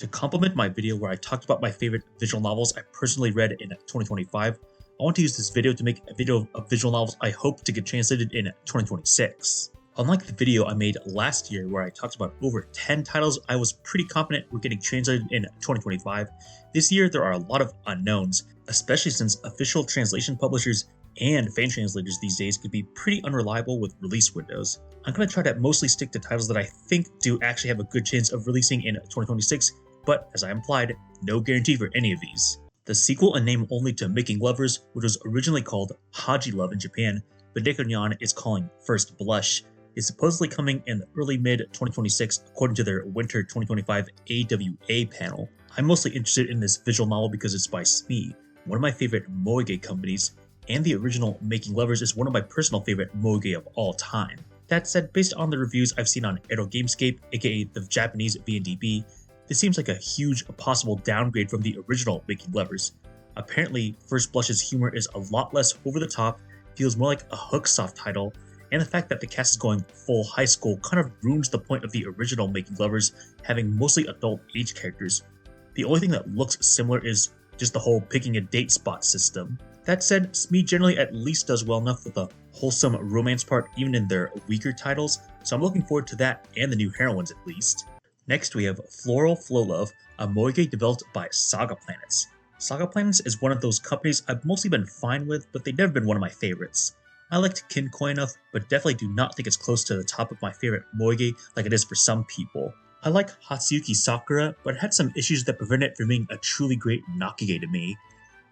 To complement my video where I talked about my favorite visual novels I personally read in 2025, I want to use this video to make a video of visual novels I hope to get translated in 2026. Unlike the video I made last year where I talked about over 10 titles I was pretty confident were getting translated in 2025, this year there are a lot of unknowns, especially since official translation publishers and fan translators these days could be pretty unreliable with release windows. I'm going to try to mostly stick to titles that I think do actually have a good chance of releasing in 2026, but as I implied, no guarantee for any of these. The sequel in name only to Making Lovers, which was originally called Haji Love in Japan, but Dekinai is calling First Blush, is supposedly coming in the early mid-2026 according to their winter 2025 AWA panel. I'm mostly interested in this visual novel because it's by SME, one of my favorite moege companies, and the original Making Lovers is one of my personal favorite moege of all time. That said, based on the reviews I've seen on Edo Gamescape, aka the Japanese VNDB, this seems like a huge possible downgrade from the original Making Lovers. Apparently, First Blush's humor is a lot less over the top, feels more like a Hooksoft title, and the fact that the cast is going full high school kind of ruins the point of the original Making Lovers having mostly adult age characters. The only thing that looks similar is just the whole picking a date spot system. That said, SME generally at least does well enough with the wholesome romance part even in their weaker titles, so I'm looking forward to that and the new heroines at least. Next we have Floral Flowlove, a moege developed by Saga Planets. Saga Planets is one of those companies I've mostly been fine with, but they've never been one of my favorites. I liked Kinkoi enough, but definitely do not think it's close to the top of my favorite moege like it is for some people. I like Hatsuyuki Sakura, but it had some issues that prevented it from being a truly great nakige to me.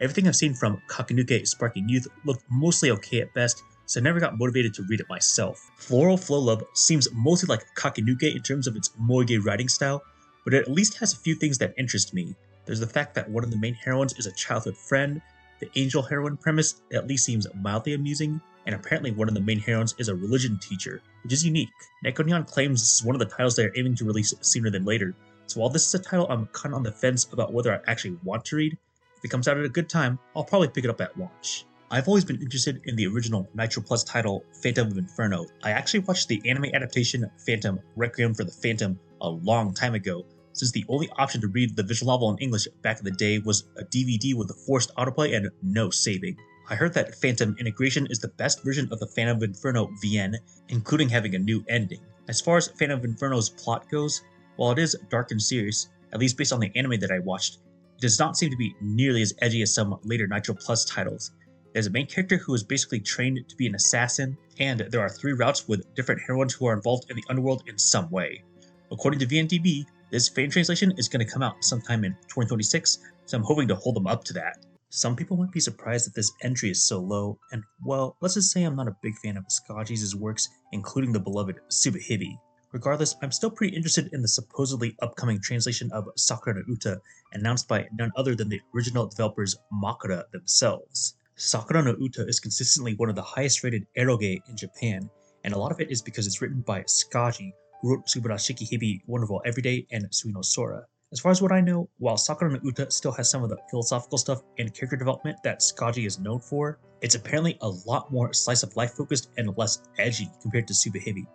Everything I've seen from Kakenuke Sparking Youth looked mostly okay at best, so I never got motivated to read it myself. Floral Flowlove seems mostly like Kakenuke in terms of its moege writing style, but it at least has a few things that interest me. There's the fact that one of the main heroines is a childhood friend, the angel heroine premise at least seems mildly amusing, and apparently one of the main heroines is a religion teacher, which is unique. Nekonian claims this is one of the titles they are aiming to release sooner than later, so while this is a title I'm kinda on the fence about whether I actually want to read, if it comes out at a good time, I'll probably pick it up at launch. I've always been interested in the original Nitro Plus title, Phantom of Inferno. I actually watched the anime adaptation Phantom Requiem for the Phantom a long time ago, since the only option to read the visual novel in English back in the day was a DVD with a forced autoplay and no saving. I heard that Phantom Integration is the best version of the Phantom of Inferno VN, including having a new ending. As far as Phantom of Inferno's plot goes, while it is dark and serious, at least based on the anime that I watched, it does not seem to be nearly as edgy as some later Nitro Plus titles. There's a main character who is basically trained to be an assassin, and there are 3 routes with different heroines who are involved in the underworld in some way. According to VNDB, this fan translation is going to come out sometime in 2026, so I'm hoping to hold them up to that. Some people might be surprised that this entry is so low, and well, let's just say I'm not a big fan of sca-ji's works, including the beloved Tsubihime. Regardless, I'm still pretty interested in the supposedly upcoming translation of Sakura no Uta, announced by none other than the original developers Makura themselves. Sakura no Uta is consistently one of the highest rated eroge in Japan, and a lot of it is because it's written by sca-ji, who wrote Subarashiki Hibi, Wonderful Everyday, and Suino Sora. As far as what I know, while Sakura no Uta still has some of the philosophical stuff and character development that sca-ji is known for, it's apparently a lot more slice-of-life focused and less edgy compared to Tsubihime.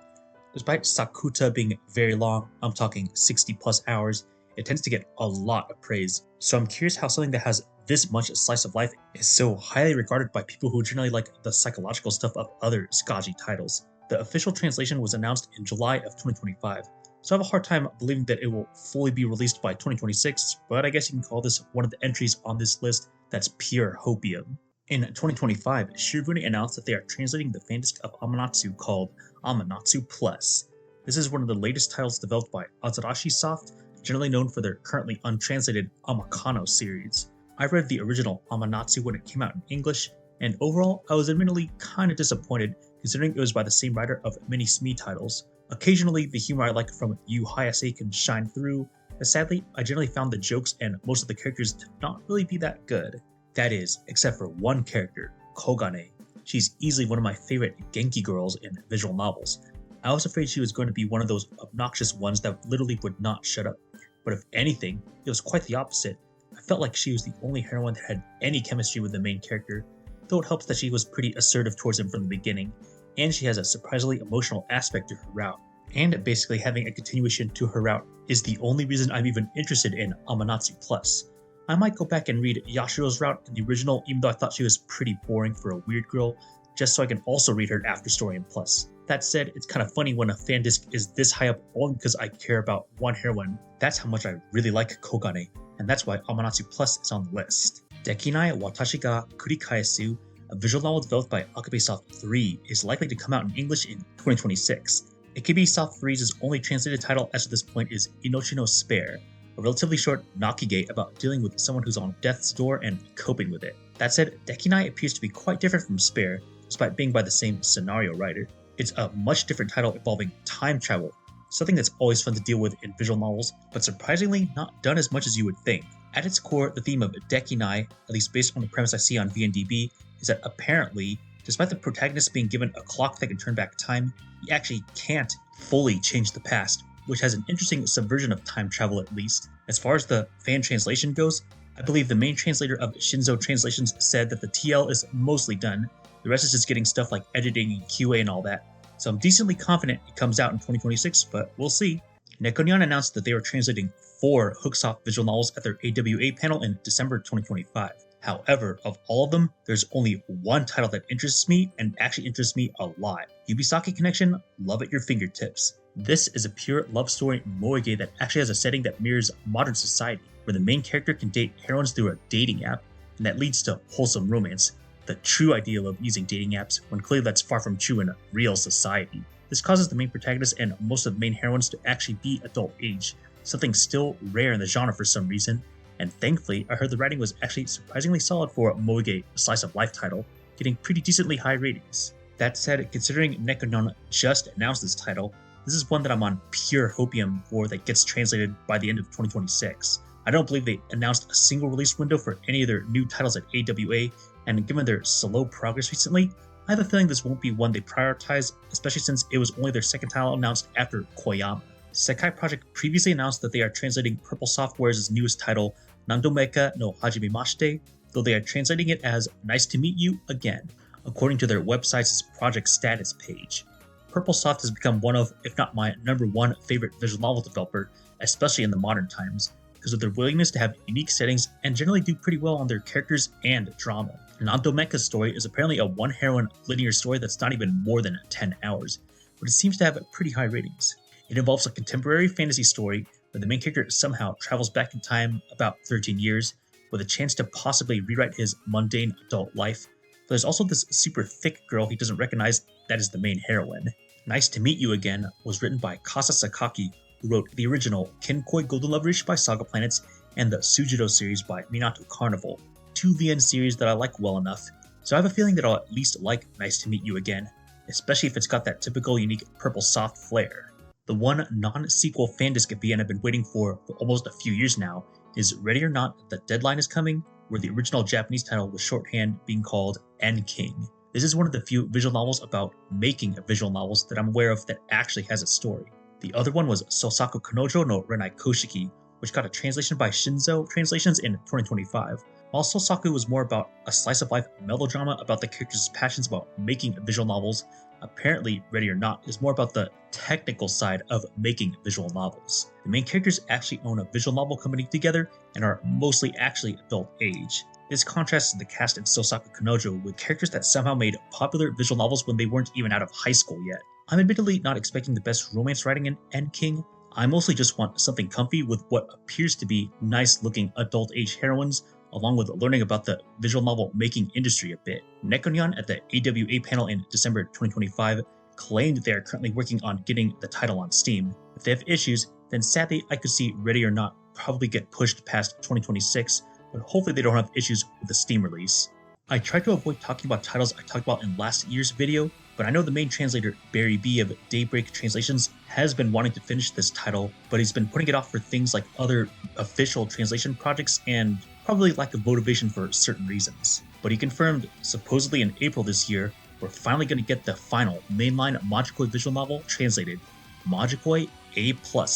Despite Sakuta being very long, I'm talking 60 plus hours, it tends to get a lot of praise. So I'm curious how something that has this much slice of life is so highly regarded by people who generally like the psychological stuff of other sca-ji titles. The official translation was announced in July of 2025, so I have a hard time believing that it will fully be released by 2026, but I guess you can call this one of the entries on this list that's pure hopium. In 2025, Shirogane announced that they are translating the fandisc of Amanatsu called Amanatsu Plus. This is one of the latest titles developed by Azarashi Soft, generally known for their currently untranslated Amakano series. I read the original Amanatsu when it came out in English, and overall I was admittedly kinda disappointed considering it was by the same writer of many SME titles. Occasionally the humor I like from Yu Hayase can shine through, but sadly I generally found the jokes and most of the characters to not really be that good. That is, except for one character, Kogane. She's easily one of my favorite Genki girls in visual novels. I was afraid she was going to be one of those obnoxious ones that literally would not shut up, but if anything, it was quite the opposite. I felt like she was the only heroine that had any chemistry with the main character, though it helps that she was pretty assertive towards him from the beginning, and she has a surprisingly emotional aspect to her route. and basically having a continuation to her route is the only reason I'm even interested in Amanatsu Plus. I might go back and read Yashiro's route in the original, even though I thought she was pretty boring for a weird girl, just so I can also read her after story in Plus. That said, it's kind of funny when a fan disc is this high up only because I care about one heroine. That's how much I really like Kogane, and that's why Amanatsu Plus is on the list. Dekinai Watashi ga Kurikaesu, a visual novel developed by Akabe Soft 3, is likely to come out in English in 2026. AKB Soft 3's only translated title as of this point is Inochi no Spare, a relatively short nakige about dealing with someone who's on death's door and coping with it. That said, Dekinai appears to be quite different from Spare, despite being by the same scenario writer. It's a much different title involving time travel, something that's always fun to deal with in visual novels, but surprisingly not done as much as you would think. At its core, the theme of Dekinai, at least based on the premise I see on VNDB, is that apparently, despite the protagonist being given a clock that can turn back time, he actually can't fully change the past, which has an interesting subversion of time travel at least. As far as the fan translation goes, I believe the main translator of Shinzo Translations said that the TL is mostly done. The rest is just getting stuff like editing and QA and all that. So I'm decently confident it comes out in 2026, but we'll see. Nekonian announced that they were translating 4 Hooksoft visual novels at their AWA panel in December 2025. However, of all of them, there's only one title that interests me and actually interests me a lot. Yubisaki Connection, Love at Your Fingertips. This is a pure love story moege that actually has a setting that mirrors modern society, where the main character can date heroines through a dating app, and that leads to wholesome romance. The true ideal of using dating apps, when clearly that's far from true in a real society. This causes the main protagonist and most of the main heroines to actually be adult age, something still rare in the genre for some reason, and thankfully I heard the writing was actually surprisingly solid for a moege slice of life title, getting pretty decently high ratings. That said, considering Nekonion just announced this title, this is one that I'm on pure hopium for that gets translated by the end of 2026. I don't believe they announced a single release window for any of their new titles at AWA, and given their slow progress recently, I have a feeling this won't be one they prioritize, especially since it was only their second title announced after Koyama. Sekai Project previously announced that they are translating Purple Software's newest title, Nandomeka no Hajimemashite, though they are translating it as Nice to Meet You Again, according to their website's project status page. Purple Soft has become one of, if not my #1 favorite visual novel developer, especially in the modern times, because of their willingness to have unique settings and generally do pretty well on their characters and drama. Nandomeka's story is apparently a one-heroine linear story that's not even more than 10 hours, but it seems to have pretty high ratings. It involves a contemporary fantasy story where the main character somehow travels back in time about 13 years with a chance to possibly rewrite his mundane adult life, but there's also this super thick girl he doesn't recognize that is the main heroine. Nice to Meet You Again was written by Kasa Sakaki, who wrote the original Kenkoi Golden Loverish by Saga Planets and the Sujiro series by Minato Carnival, 2 VN series that I like well enough, so I have a feeling that I'll at least like Nice to Meet You Again, especially if it's got that typical unique purple soft flair. The one non-sequel fan disc VN I've been waiting for almost a few years now is Ready or Not, The Deadline is Coming, where the original Japanese title was shorthand being called N-King. This is one of the few visual novels about making visual novels that I'm aware of that actually has a story. The other one was Sosaku Kanojo no Renai Koshiki, which got a translation by Shinzo Translations in 2025. While Sosaku was more about a slice-of-life melodrama about the characters' passions about making visual novels, apparently Ready or Not is more about the technical side of making visual novels. The main characters actually own a visual novel company together and are mostly actually adult age. This contrasts the cast in Sosaku Kanojo with characters that somehow made popular visual novels when they weren't even out of high school yet. I'm admittedly not expecting the best romance writing in N-King. I mostly just want something comfy with what appears to be nice-looking adult-age heroines, along with learning about the visual novel making industry a bit. Nekonian at the AWA panel in December 2025 claimed they are currently working on getting the title on Steam. If they have issues, then sadly I could see Ready or Not probably get pushed past 2026, but hopefully they don't have issues with the Steam release. I tried to avoid talking about titles I talked about in last year's video, but I know the main translator, Barry B of Daybreak Translations, has been wanting to finish this title, but he's been putting it off for things like other official translation projects and probably lack of motivation for certain reasons. But he confirmed, supposedly in April this year, we're finally going to get the final mainline Majikoi visual novel translated, Majikoi A+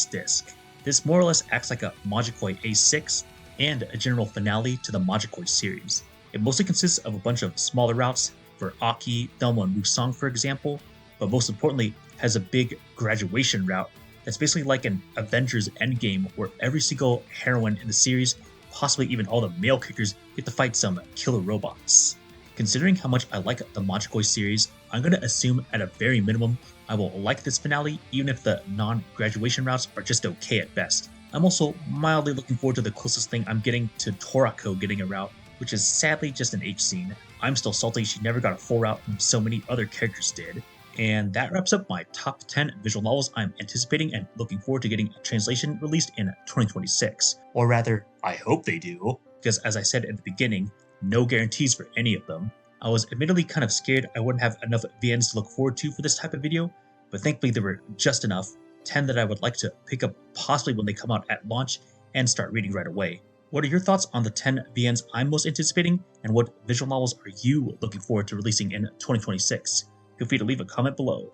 disc. This more or less acts like a Majikoi A6 and a general finale to the Majikoi series. It mostly consists of a bunch of smaller routes for Aki, Thelma, and Musang for example, but most importantly has a big graduation route that's basically like an Avengers Endgame where every single heroine in the series, possibly even all the male characters, get to fight some killer robots. Considering how much I like the Majikoi series, I'm going to assume at a very minimum I will like this finale even if the non-graduation routes are just okay at best. I'm also mildly looking forward to the closest thing I'm getting to Torako getting a route, which is sadly just an H scene. I'm still salty she never got a full route when so many other characters did. And that wraps up my top 10 visual novels I'm anticipating and looking forward to getting a translation released in 2026. Or rather, I hope they do, because as I said at the beginning, no guarantees for any of them. I was admittedly kind of scared I wouldn't have enough VNs to look forward to for this type of video, but thankfully there were just enough, 10 that I would like to pick up possibly when they come out at launch and start reading right away. What are your thoughts on the 10 VNs I'm most anticipating, and what visual novels are you looking forward to releasing in 2026? Feel free to leave a comment below.